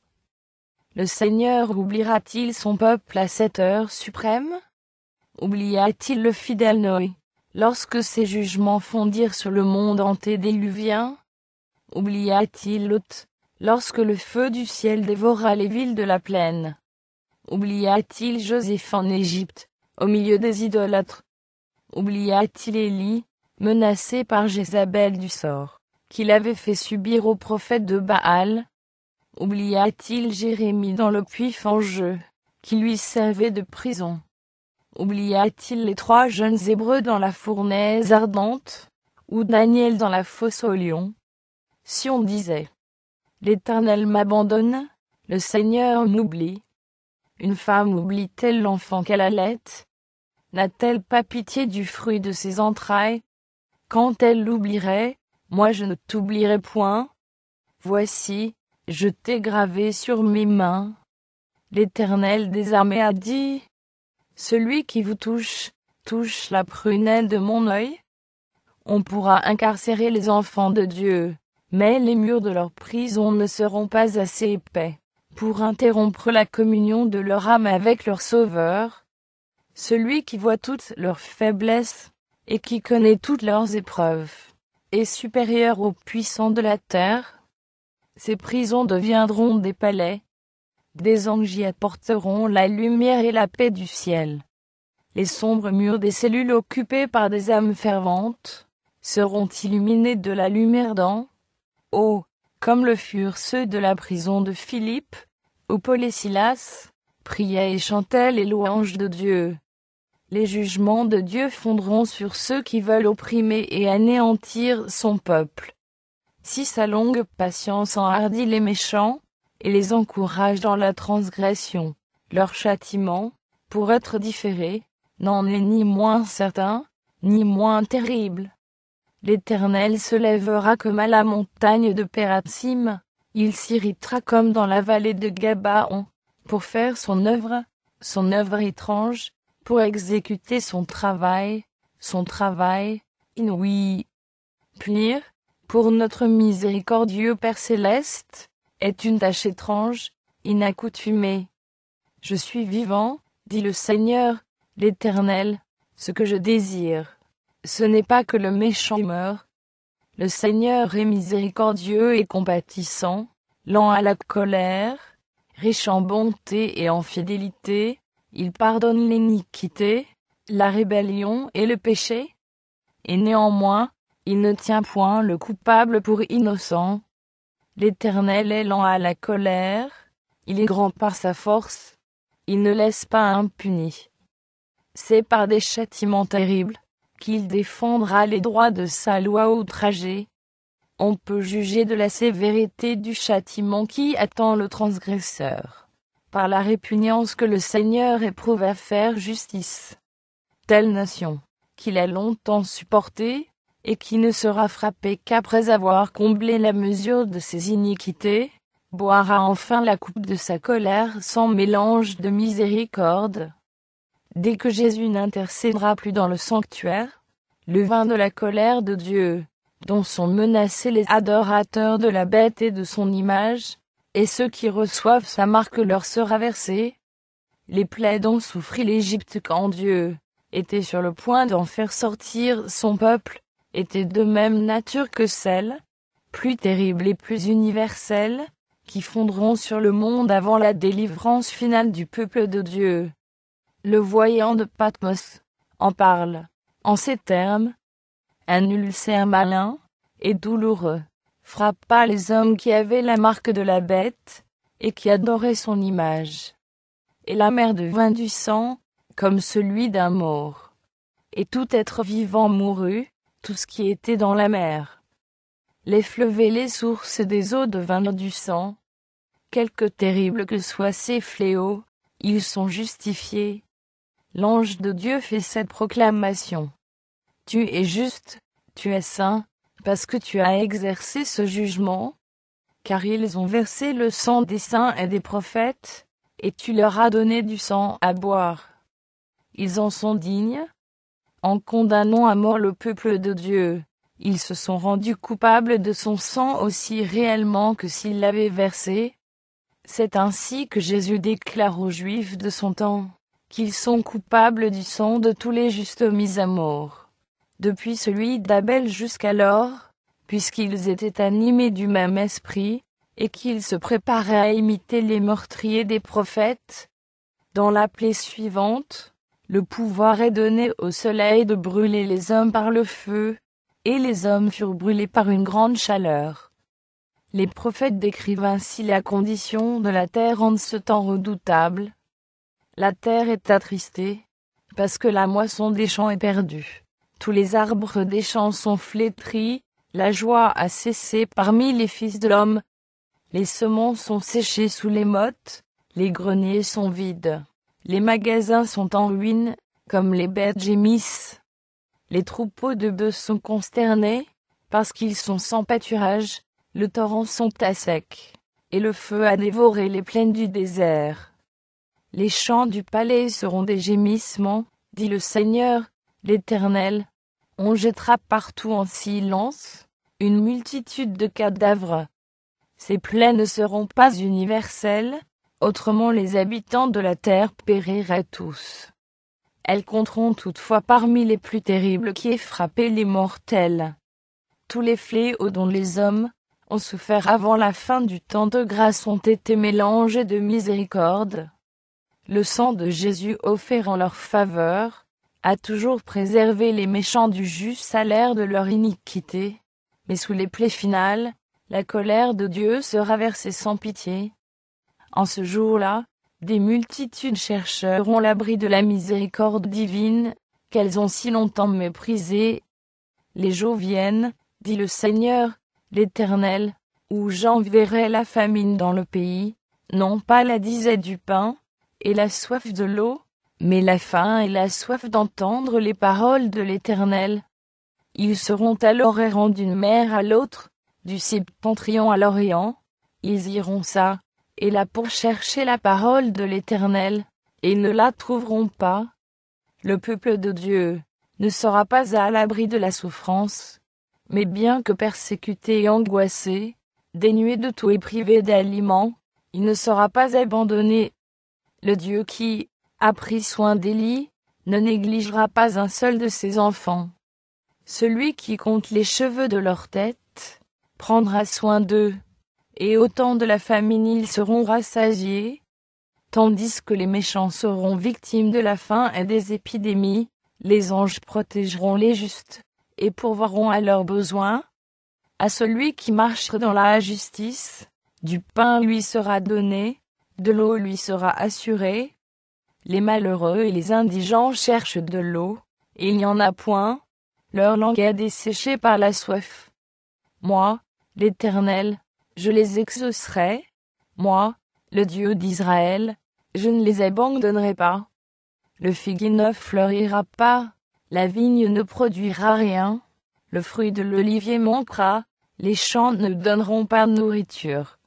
Le Seigneur oubliera-t-il son peuple à cette heure suprême? Oublia-t-il le fidèle Noé, lorsque ses jugements fondirent sur le monde antédéluvien? Oublia-t-il Lot, lorsque le feu du ciel dévora les villes de la plaine? Oublia-t-il Joseph en Égypte, au milieu des idolâtres? Oublia-t-il Élie, menacé par Jézabel du sort qu'il avait fait subir aux prophètes de Baal? Oublia-t-il Jérémie dans le puits fangeux, qui lui servait de prison? Oublia-t-il les 3 jeunes Hébreux dans la fournaise ardente, ou Daniel dans la fosse aux lions? Si on disait, l'Éternel m'abandonne, le Seigneur m'oublie. Une femme oublie-t-elle l'enfant qu'elle allait? N'a-t-elle pas pitié du fruit de ses entrailles? Quand elle l'oublierait, moi je ne t'oublierai point. Voici, je t'ai gravé sur mes mains. L'Éternel des armées a dit, celui qui vous touche, touche la prunelle de mon œil. On pourra incarcérer les enfants de Dieu, mais les murs de leur prison ne seront pas assez épais pour interrompre la communion de leur âme avec leur Sauveur. Celui qui voit toutes leurs faiblesses, et qui connaît toutes leurs épreuves, est supérieur aux puissants de la terre. Ces prisons deviendront des palais. Des anges y apporteront la lumière et la paix du ciel. Les sombres murs des cellules occupées par des âmes ferventes seront illuminés de la lumière d'en haut, comme le furent ceux de la prison de Philippe, où Paul et Silas priaient et chantaient les louanges de Dieu. Les jugements de Dieu fondront sur ceux qui veulent opprimer et anéantir son peuple. Si sa longue patience enhardit les méchants, et les encourage dans la transgression, leur châtiment, pour être différé, n'en est ni moins certain, ni moins terrible. L'Éternel se lèvera comme à la montagne de Pératsim, il s'irritera comme dans la vallée de Gabaon, pour faire son œuvre étrange, pour exécuter son travail inouï. Punir, pour notre miséricordieux Père céleste, est une tâche étrange, inaccoutumée. Je suis vivant, dit le Seigneur, l'Éternel, ce que je désire, ce n'est pas que le méchant meure. Le Seigneur est miséricordieux et compatissant, lent à la colère, riche en bonté et en fidélité, il pardonne l'iniquité, la rébellion et le péché. Et néanmoins, il ne tient point le coupable pour innocent. L'Éternel est lent à la colère, il est grand par sa force, il ne laisse pas impuni. C'est par des châtiments terribles qu'il défendra les droits de sa loi outragée. On peut juger de la sévérité du châtiment qui attend le transgresseur, par la répugnance que le Seigneur éprouve à faire justice. Telle nation, qu'il a longtemps supportée, et qui ne sera frappée qu'après avoir comblé la mesure de ses iniquités, boira enfin la coupe de sa colère sans mélange de miséricorde. Dès que Jésus n'intercédera plus dans le sanctuaire, le vin de la colère de Dieu, dont sont menacés les adorateurs de la bête et de son image, et ceux qui reçoivent sa marque leur sera versé. Les plaies dont souffrit l'Égypte quand Dieu était sur le point d'en faire sortir son peuple, étaient de même nature que celles, plus terribles et plus universelles, qui fondront sur le monde avant la délivrance finale du peuple de Dieu. Le voyant de Patmos en parle, en ces termes: un ulcère malin et douloureux frappa les hommes qui avaient la marque de la bête, et qui adoraient son image. Et la mer devint du sang, comme celui d'un mort. Et tout être vivant mourut, tout ce qui était dans la mer. Les fleuves et les sources des eaux devinrent du sang. Quelque terribles que soient ces fléaux, ils sont justifiés. L'ange de Dieu fait cette proclamation. Tu es juste, tu es saint, parce que tu as exercé ce jugement, car ils ont versé le sang des saints et des prophètes, et tu leur as donné du sang à boire. Ils en sont dignes. En condamnant à mort le peuple de Dieu, ils se sont rendus coupables de son sang aussi réellement que s'ils l'avaient versé. C'est ainsi que Jésus déclare aux Juifs de son temps, qu'ils sont coupables du sang de tous les justes mis à mort, depuis celui d'Abel jusqu'alors, puisqu'ils étaient animés du même esprit, et qu'ils se préparaient à imiter les meurtriers des prophètes. Dans la plaie suivante, le pouvoir est donné au soleil de brûler les hommes par le feu, et les hommes furent brûlés par une grande chaleur. Les prophètes décrivent ainsi la condition de la terre en ce temps redoutable. La terre est attristée, parce que la moisson des champs est perdue. Tous les arbres des champs sont flétris, la joie a cessé parmi les fils de l'homme. Les semences sont séchées sous les mottes, les greniers sont vides. Les magasins sont en ruine, comme les bêtes gémissent. Les troupeaux de bœufs sont consternés, parce qu'ils sont sans pâturage, les torrents sont à sec, et le feu a dévoré les plaines du désert. Les champs du palais seront des gémissements, dit le Seigneur, l'Éternel. On jettera partout en silence une multitude de cadavres. Ces plaies ne seront pas universelles, autrement les habitants de la terre périraient tous. Elles compteront toutefois parmi les plus terribles qui aient frappé les mortels. Tous les fléaux dont les hommes ont souffert avant la fin du temps de grâce ont été mélangés de miséricorde. Le sang de Jésus offert en leur faveur a toujours préservé les méchants du juste salaire de leur iniquité, mais sous les plaies finales, la colère de Dieu sera versée sans pitié. En ce jour-là, des multitudes chercheront l'abri de la miséricorde divine, qu'elles ont si longtemps méprisée. Les jours viennent, dit le Seigneur, l'Éternel, où j'enverrai la famine dans le pays, non pas la disette du pain, et la soif de l'eau, mais la faim et la soif d'entendre les paroles de l'Éternel. Ils seront alors errants d'une mer à l'autre, du septentrion à l'orient, ils iront ça et là pour chercher la parole de l'Éternel, et ne la trouveront pas. Le peuple de Dieu ne sera pas à l'abri de la souffrance, mais bien que persécuté et angoissé, dénué de tout et privé d'aliments, il ne sera pas abandonné. Le Dieu qui a pris soin d'Élie ne négligera pas un seul de ses enfants. Celui qui compte les cheveux de leur tête prendra soin d'eux, et au temps de la famine ils seront rassasiés, tandis que les méchants seront victimes de la faim et des épidémies. Les anges protégeront les justes, et pourvoiront à leurs besoins. À celui qui marche dans la justice, du pain lui sera donné, de l'eau lui sera assurée. Les malheureux et les indigents cherchent de l'eau, et il n'y en a point, leur langue est desséchée par la soif. Moi, l'Éternel, je les exaucerai, moi, le Dieu d'Israël, je ne les abandonnerai pas. Le figuier ne fleurira pas, la vigne ne produira rien, le fruit de l'olivier manquera, les champs ne donneront pas de nourriture.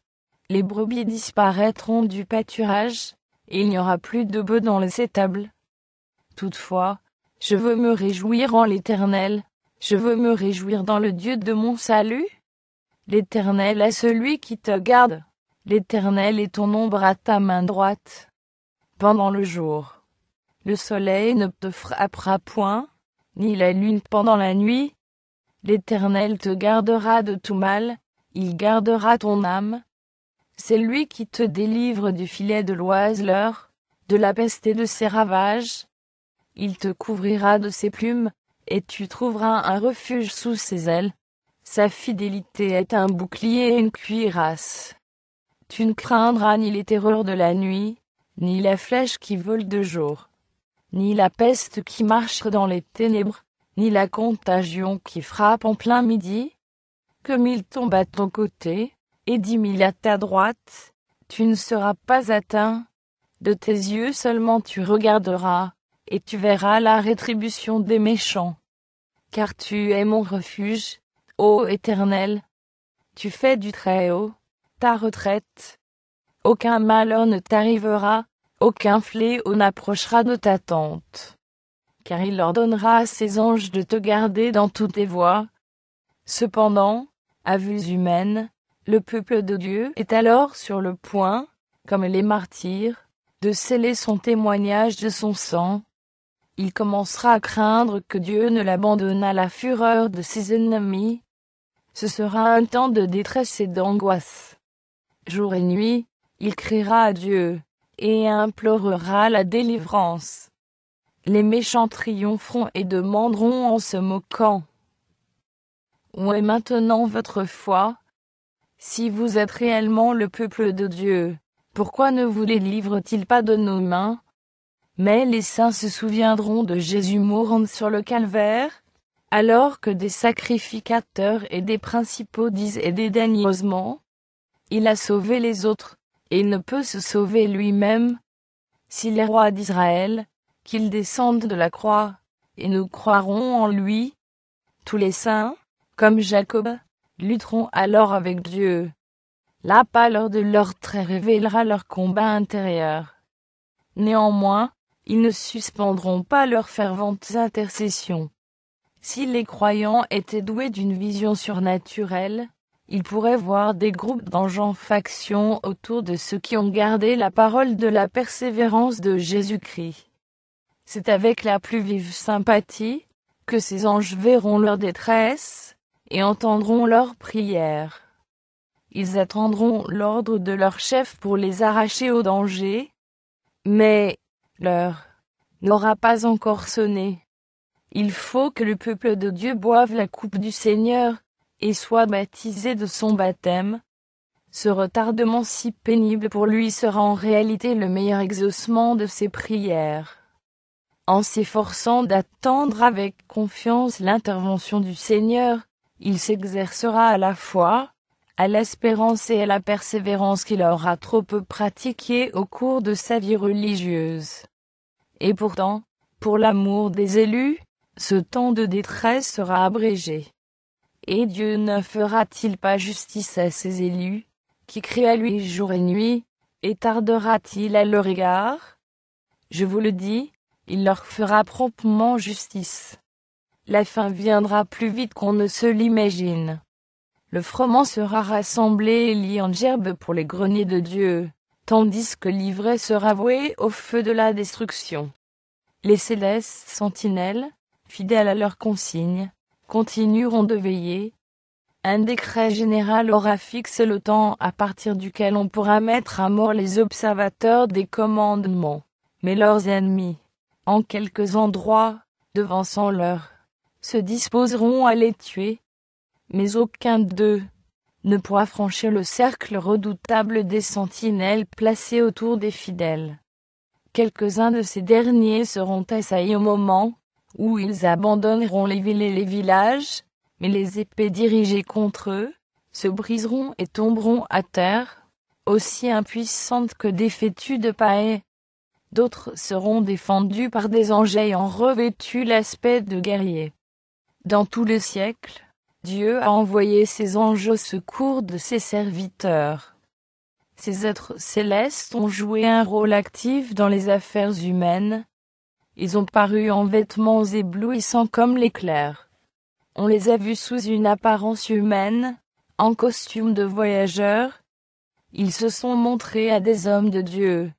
Les brebis disparaîtront du pâturage, et il n'y aura plus de bœufs dans les étables. Toutefois, je veux me réjouir en l'Éternel, je veux me réjouir dans le Dieu de mon salut. L'Éternel est celui qui te garde, l'Éternel est ton ombre à ta main droite. Pendant le jour, le soleil ne te frappera point, ni la lune pendant la nuit. L'Éternel te gardera de tout mal, il gardera ton âme. C'est lui qui te délivre du filet de l'oiseleur, de la peste et de ses ravages. Il te couvrira de ses plumes, et tu trouveras un refuge sous ses ailes. Sa fidélité est un bouclier et une cuirasse. Tu ne craindras ni les terreurs de la nuit, ni la flèche qui vole de jour, ni la peste qui marche dans les ténèbres, ni la contagion qui frappe en plein midi. Que 1000 tombent à ton côté, et 10 000 à ta droite, tu ne seras pas atteint. De tes yeux seulement tu regarderas, et tu verras la rétribution des méchants. Car tu es mon refuge, ô Éternel. Tu fais du Très-Haut ta retraite. Aucun malheur ne t'arrivera, aucun fléau n'approchera de ta tente. Car il ordonnera à ses anges de te garder dans toutes tes voies. Cependant, à vues humaines, le peuple de Dieu est alors sur le point, comme les martyrs, de sceller son témoignage de son sang. Il commencera à craindre que Dieu ne l'abandonne à la fureur de ses ennemis. Ce sera un temps de détresse et d'angoisse. Jour et nuit, il criera à Dieu, et implorera la délivrance. Les méchants triompheront et demanderont en se moquant. Où est maintenant votre foi? Si vous êtes réellement le peuple de Dieu, pourquoi ne vous délivre-t-il pas de nos mains? Mais les saints se souviendront de Jésus mourant sur le calvaire, alors que des sacrificateurs et des principaux disent dédaigneusement: il a sauvé les autres, et il ne peut se sauver lui-même. S'il est roi d'Israël, qu'il descende de la croix, et nous croirons en lui. Tous les saints, comme Jacob, lutteront alors avec Dieu. La pâleur de leurs traits révélera leur combat intérieur. Néanmoins, ils ne suspendront pas leurs ferventes intercessions. Si les croyants étaient doués d'une vision surnaturelle, ils pourraient voir des groupes d'anges en faction autour de ceux qui ont gardé la parole de la persévérance de Jésus-Christ. C'est avec la plus vive sympathie que ces anges verront leur détresse et entendront leurs prières. Ils attendront l'ordre de leur chef pour les arracher au danger, mais l'heure n'aura pas encore sonné. Il faut que le peuple de Dieu boive la coupe du Seigneur et soit baptisé de son baptême. Ce retardement si pénible pour lui sera en réalité le meilleur exaucement de ses prières. En s'efforçant d'attendre avec confiance l'intervention du Seigneur, il s'exercera à la foi, à l'espérance et à la persévérance qu'il aura trop peu pratiquée au cours de sa vie religieuse. Et pourtant, pour l'amour des élus, ce temps de détresse sera abrégé. Et Dieu ne fera-t-il pas justice à ses élus, qui crient à lui jour et nuit, et tardera-t-il à leur égard? Je vous le dis, il leur fera promptement justice. La fin viendra plus vite qu'on ne se l'imagine. Le froment sera rassemblé et lié en gerbe pour les greniers de Dieu, tandis que l'ivraie sera vouée au feu de la destruction. Les célestes sentinelles, fidèles à leurs consignes, continueront de veiller. Un décret général aura fixé le temps à partir duquel on pourra mettre à mort les observateurs des commandements. Mais leurs ennemis, en quelques endroits, devançant leurs, se disposeront à les tuer. Mais aucun d'eux ne pourra franchir le cercle redoutable des sentinelles placées autour des fidèles. Quelques-uns de ces derniers seront assaillis au moment où ils abandonneront les villes et les villages, mais les épées dirigées contre eux se briseront et tomberont à terre, aussi impuissantes que dévêtues de paille. D'autres seront défendus par des anges ayant revêtu l'aspect de guerriers. Dans tous les siècles, Dieu a envoyé ses anges au secours de ses serviteurs. Ces êtres célestes ont joué un rôle actif dans les affaires humaines. Ils ont paru en vêtements éblouissants comme l'éclair. On les a vus sous une apparence humaine, en costume de voyageurs. Ils se sont montrés à des hommes de Dieu.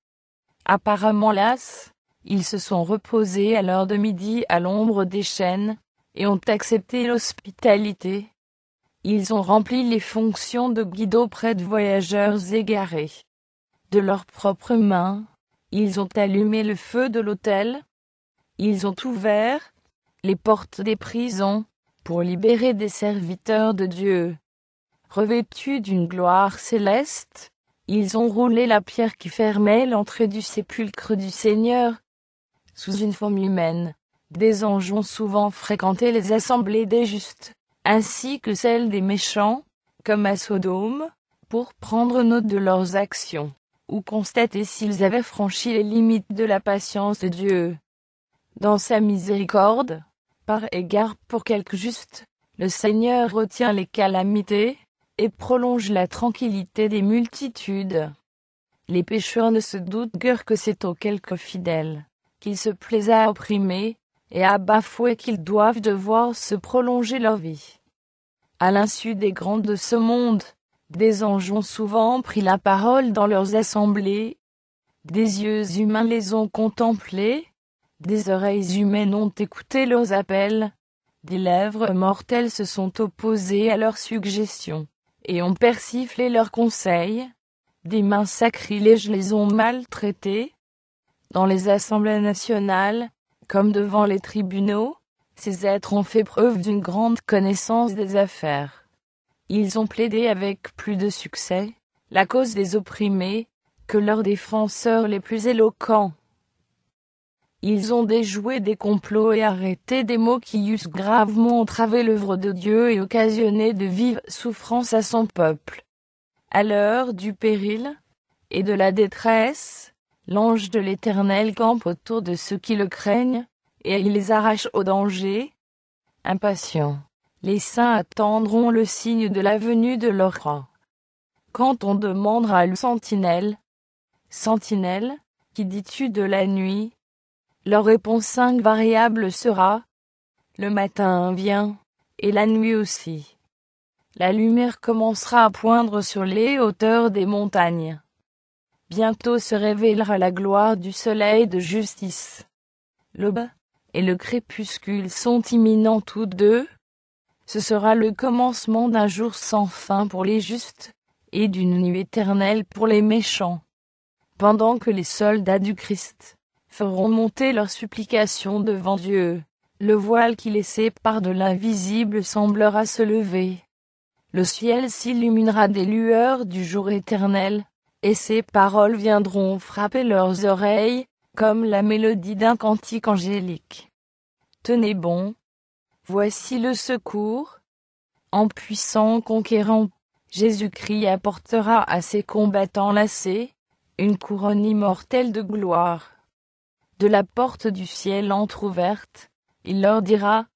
Apparemment las, ils se sont reposés à l'heure de midi à l'ombre des chênes, et ont accepté l'hospitalité. Ils ont rempli les fonctions de guide auprès de voyageurs égarés. De leurs propres mains, ils ont allumé le feu de l'autel. Ils ont ouvert les portes des prisons pour libérer des serviteurs de Dieu. Revêtus d'une gloire céleste, ils ont roulé la pierre qui fermait l'entrée du sépulcre du Seigneur. Sous une forme humaine, des anges ont souvent fréquenté les assemblées des justes, ainsi que celles des méchants, comme à Sodome, pour prendre note de leurs actions, ou constater s'ils avaient franchi les limites de la patience de Dieu. Dans sa miséricorde, par égard pour quelques justes, le Seigneur retient les calamités, et prolonge la tranquillité des multitudes. Les pécheurs ne se doutent guère que c'est aux quelques fidèles qu'il se plaise à opprimer, et à bafouer qu'ils doivent devoir se prolonger leur vie. À l'insu des grands de ce monde, des anges ont souvent pris la parole dans leurs assemblées. Des yeux humains les ont contemplés, des oreilles humaines ont écouté leurs appels, des lèvres mortelles se sont opposées à leurs suggestions, et ont persiflé leurs conseils, des mains sacrilèges les ont maltraités. Dans les assemblées nationales, comme devant les tribunaux, ces êtres ont fait preuve d'une grande connaissance des affaires. Ils ont plaidé avec plus de succès la cause des opprimés que leurs défenseurs les plus éloquents. Ils ont déjoué des complots et arrêté des maux qui eussent gravement entravé l'œuvre de Dieu et occasionné de vives souffrances à son peuple. À l'heure du péril et de la détresse, l'ange de l'Éternel campe autour de ceux qui le craignent, et il les arrache au danger. Impatients, les saints attendront le signe de la venue de leur roi. Quand on demandera le sentinelle, sentinelle, qui dis-tu de la nuit? Leur réponse invariable sera: le matin vient, et la nuit aussi. La lumière commencera à poindre sur les hauteurs des montagnes. Bientôt se révélera la gloire du soleil de justice. L'aube et le crépuscule sont imminents tous deux. Ce sera le commencement d'un jour sans fin pour les justes, et d'une nuit éternelle pour les méchants. Pendant que les soldats du Christ feront monter leurs supplications devant Dieu, le voile qui les sépare de l'invisible semblera se lever. Le ciel s'illuminera des lueurs du jour éternel, et ses paroles viendront frapper leurs oreilles, comme la mélodie d'un cantique angélique. Tenez bon. Voici le secours. En puissant conquérant, Jésus-Christ apportera à ses combattants lassés une couronne immortelle de gloire. De la porte du ciel entr'ouverte, il leur dira: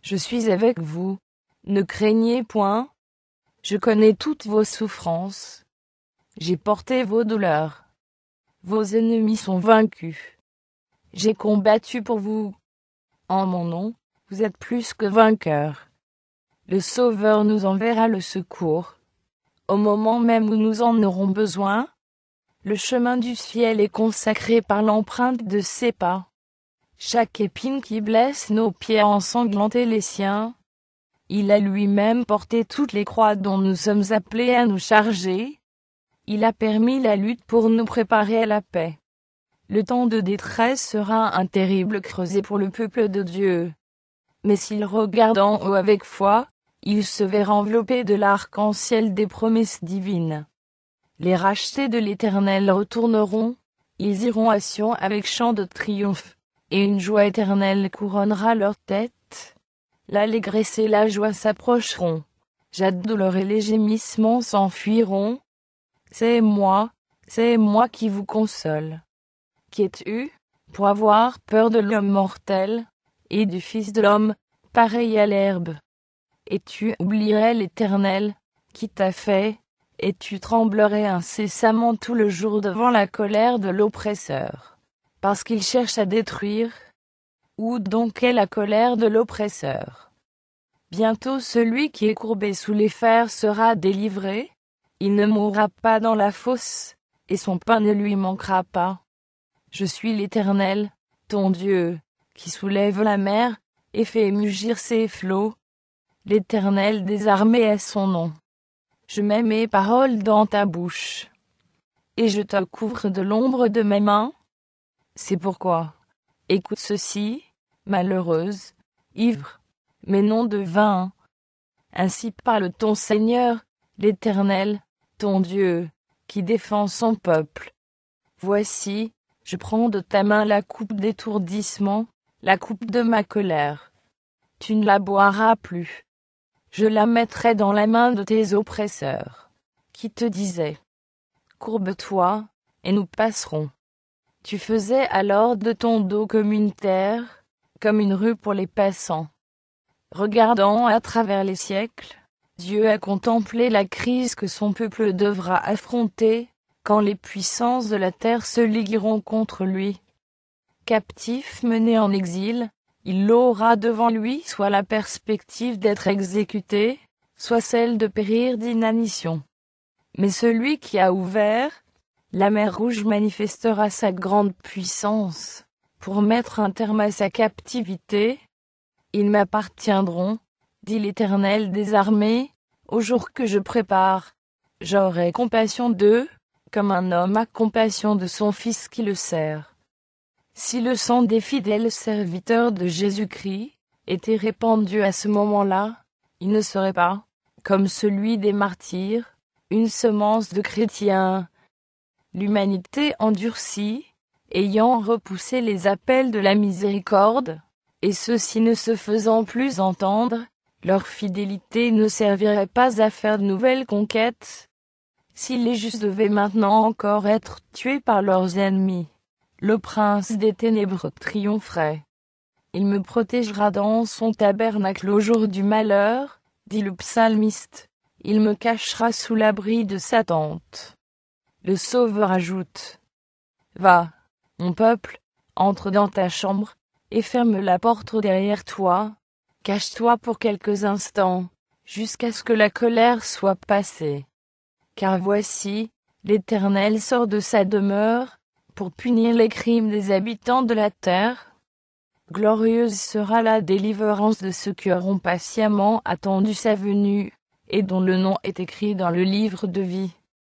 Je suis avec vous, ne craignez point. Je connais toutes vos souffrances. J'ai porté vos douleurs. Vos ennemis sont vaincus. J'ai combattu pour vous. En mon nom, vous êtes plus que vainqueurs. Le Sauveur nous enverra le secours. Au moment même où nous en aurons besoin, le chemin du ciel est consacré par l'empreinte de ses pas. Chaque épine qui blesse nos pieds a ensanglanté les siens. Il a lui-même porté toutes les croix dont nous sommes appelés à nous charger. Il a permis la lutte pour nous préparer à la paix. Le temps de détresse sera un terrible creuset pour le peuple de Dieu. Mais s'il regarde en haut avec foi, il se verra enveloppé de l'arc-en-ciel des promesses divines. Les rachetés de l'Éternel retourneront, ils iront à Sion avec chant de triomphe, et une joie éternelle couronnera leur tête. L'allégresse et la joie s'approcheront, douleur et les gémissements s'enfuiront. C'est moi qui vous console. Qui es-tu, pour avoir peur de l'homme mortel, et du Fils de l'homme, pareil à l'herbe? Et tu oublierais l'Éternel, qui t'a fait, et tu tremblerais incessamment tout le jour devant la colère de l'oppresseur, parce qu'il cherche à détruire. Où donc est la colère de l'oppresseur? Bientôt celui qui est courbé sous les fers sera délivré. Il ne mourra pas dans la fosse, et son pain ne lui manquera pas. Je suis l'Éternel, ton Dieu, qui soulève la mer, et fait mugir ses flots. L'Éternel des armées est son nom. Je mets mes paroles dans ta bouche, et je te couvre de l'ombre de mes mains. C'est pourquoi, écoute ceci, malheureuse, ivre, mais non de vin. Ainsi parle ton Seigneur, l'Éternel, ton Dieu, qui défend son peuple. Voici, je prends de ta main la coupe d'étourdissement, la coupe de ma colère. Tu ne la boiras plus. Je la mettrai dans la main de tes oppresseurs, qui te disaient: Courbe-toi, et nous passerons. Tu faisais alors de ton dos comme une terre, comme une rue pour les passants. Regardant à travers les siècles, Dieu a contemplé la crise que son peuple devra affronter, quand les puissances de la terre se ligueront contre lui. Captif mené en exil, il aura devant lui soit la perspective d'être exécuté, soit celle de périr d'inanition. Mais celui qui a ouvert la mer Rouge manifestera sa grande puissance, pour mettre un terme à sa captivité. Ils m'appartiendront, dit l'Éternel des armées, au jour que je prépare. J'aurai compassion d'eux, comme un homme a compassion de son fils qui le sert. Si le sang des fidèles serviteurs de Jésus-Christ était répandu à ce moment-là, il ne serait pas, comme celui des martyrs, une semence de chrétiens. L'humanité endurcie, ayant repoussé les appels de la miséricorde, et ceux-ci ne se faisant plus entendre, leur fidélité ne servirait pas à faire de nouvelles conquêtes. Si les justes devaient maintenant encore être tués par leurs ennemis, le prince des ténèbres triompherait. Il me protégera dans son tabernacle au jour du malheur, dit le psalmiste. Il me cachera sous l'abri de sa tente. Le Sauveur ajoute: Va, mon peuple, entre dans ta chambre, et ferme la porte derrière toi. Cache-toi pour quelques instants, jusqu'à ce que la colère soit passée. Car voici, l'Éternel sort de sa demeure, pour punir les crimes des habitants de la terre. Glorieuse sera la délivrance de ceux qui auront patiemment attendu sa venue, et dont le nom est écrit dans le livre de vie.